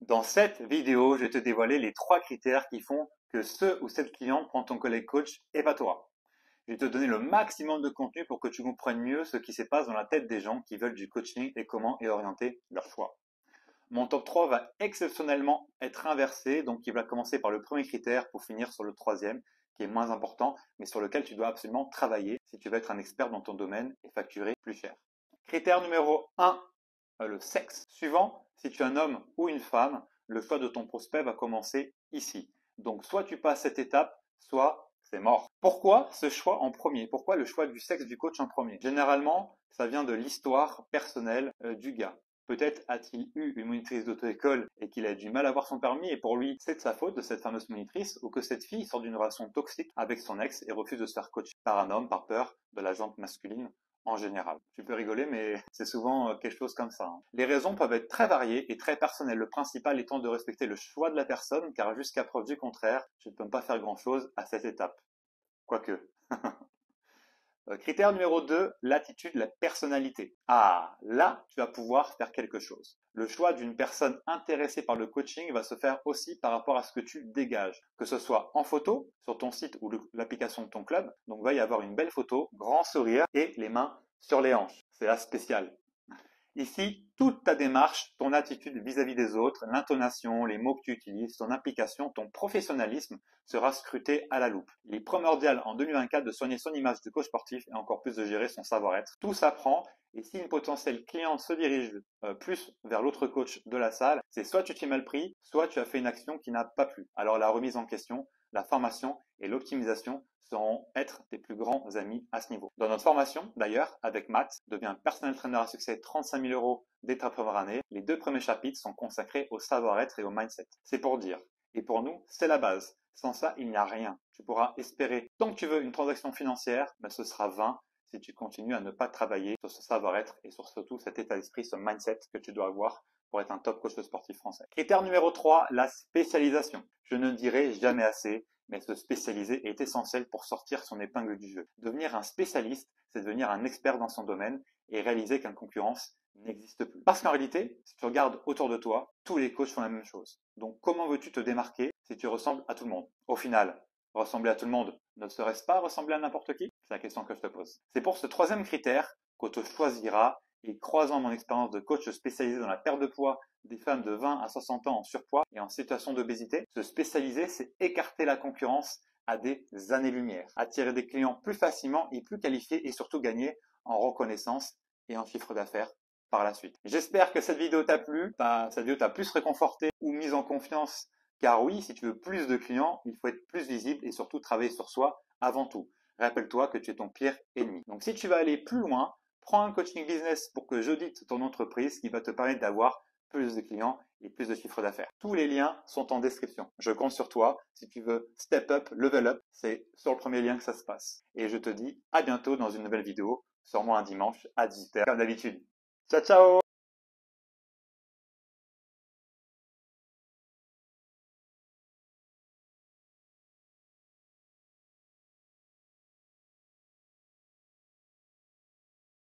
Dans cette vidéo, je vais te dévoiler les 3 critères qui font que ce ou cette client prend ton collègue coach et pas toi. Je vais te donner le maximum de contenu pour que tu comprennes mieux ce qui se passe dans la tête des gens qui veulent du coaching et comment est orienté leur choix. Mon top 3 va exceptionnellement être inversé, donc il va commencer par le premier critère pour finir sur le troisième, qui est moins important, mais sur lequel tu dois absolument travailler si tu veux être un expert dans ton domaine et facturer plus cher. Critère numéro 1, le sexe. Suivant, si tu es un homme ou une femme, le choix de ton prospect va commencer ici. Donc soit tu passes cette étape, soit c'est mort. Pourquoi ce choix en premier? Pourquoi le choix du sexe du coach en premier? Généralement, ça vient de l'histoire personnelle du gars. Peut-être a-t-il eu une monitrice d'auto-école et qu'il a du mal à avoir son permis et pour lui c'est de sa faute, de cette fameuse monitrice, ou que cette fille sort d'une relation toxique avec son ex et refuse de se faire coacher par un homme par peur de la jante masculine en général. Tu peux rigoler, mais c'est souvent quelque chose comme ça. Les raisons peuvent être très variées et très personnelles. Le principal étant de respecter le choix de la personne, car jusqu'à preuve du contraire, tu ne peux pas faire grand-chose à cette étape. Quoique. Critère numéro 2, l'attitude, la personnalité. Ah, là, tu vas pouvoir faire quelque chose. Le choix d'une personne intéressée par le coaching va se faire aussi par rapport à ce que tu dégages, que ce soit en photo, sur ton site ou l'application de ton club. Donc, il va y avoir une belle photo, grand sourire et les mains sur les hanches. C'est là spécial. Ici, toute ta démarche, ton attitude vis-à-vis des autres, l'intonation, les mots que tu utilises, ton implication, ton professionnalisme sera scruté à la loupe. Il est primordial en 2024 de soigner son image de coach sportif et encore plus de gérer son savoir-être. Tout s'apprend et si une potentielle cliente se dirige plus vers l'autre coach de la salle, c'est soit tu t'y es mal pris, soit tu as fait une action qui n'a pas plu. Alors la remise en question, la formation et l'optimisation seront être tes plus grands amis à ce niveau. Dans notre formation, d'ailleurs, avec Matt, devient personnel trainer à succès 35 000 € dès ta première année, les 2 premiers chapitres sont consacrés au savoir-être et au mindset. C'est pour dire. Et pour nous, c'est la base. Sans ça, il n'y a rien. Tu pourras espérer, tant que tu veux, une transaction financière, mais ce sera vain si tu continues à ne pas travailler sur ce savoir-être et sur surtout cet état d'esprit, ce mindset que tu dois avoir pour être un top coach sportif français. Critère numéro 3, la spécialisation. Je ne dirai jamais assez, mais se spécialiser est essentiel pour sortir son épingle du jeu. Devenir un spécialiste, c'est devenir un expert dans son domaine et réaliser qu'une concurrence n'existe plus. Parce qu'en réalité, si tu regardes autour de toi, tous les coachs font la même chose. Donc comment veux-tu te démarquer si tu ressembles à tout le monde? Au final, ressembler à tout le monde, ne serait-ce pas ressembler à n'importe qui? C'est la question que je te pose. C'est pour ce troisième critère qu'on te choisira et croisant mon expérience de coach spécialisé dans la perte de poids des femmes de 20 à 60 ans en surpoids et en situation d'obésité, se spécialiser, c'est écarter la concurrence à des années-lumière, attirer des clients plus facilement et plus qualifiés et surtout gagner en reconnaissance et en chiffre d'affaires par la suite. J'espère que cette vidéo t'a plu, cette vidéo t'a plus réconforté ou mise en confiance, car oui, si tu veux plus de clients, il faut être plus visible et surtout travailler sur soi avant tout. Rappelle-toi que tu es ton pire ennemi. Donc si tu vas aller plus loin, prends un coaching business pour que j'audite ton entreprise qui va te permettre d'avoir plus de clients et plus de chiffre d'affaires. Tous les liens sont en description. Je compte sur toi. Si tu veux step up, level up, c'est sur le premier lien que ça se passe. Et je te dis à bientôt dans une nouvelle vidéo, sûrement un dimanche à 18h comme d'habitude. Ciao, ciao!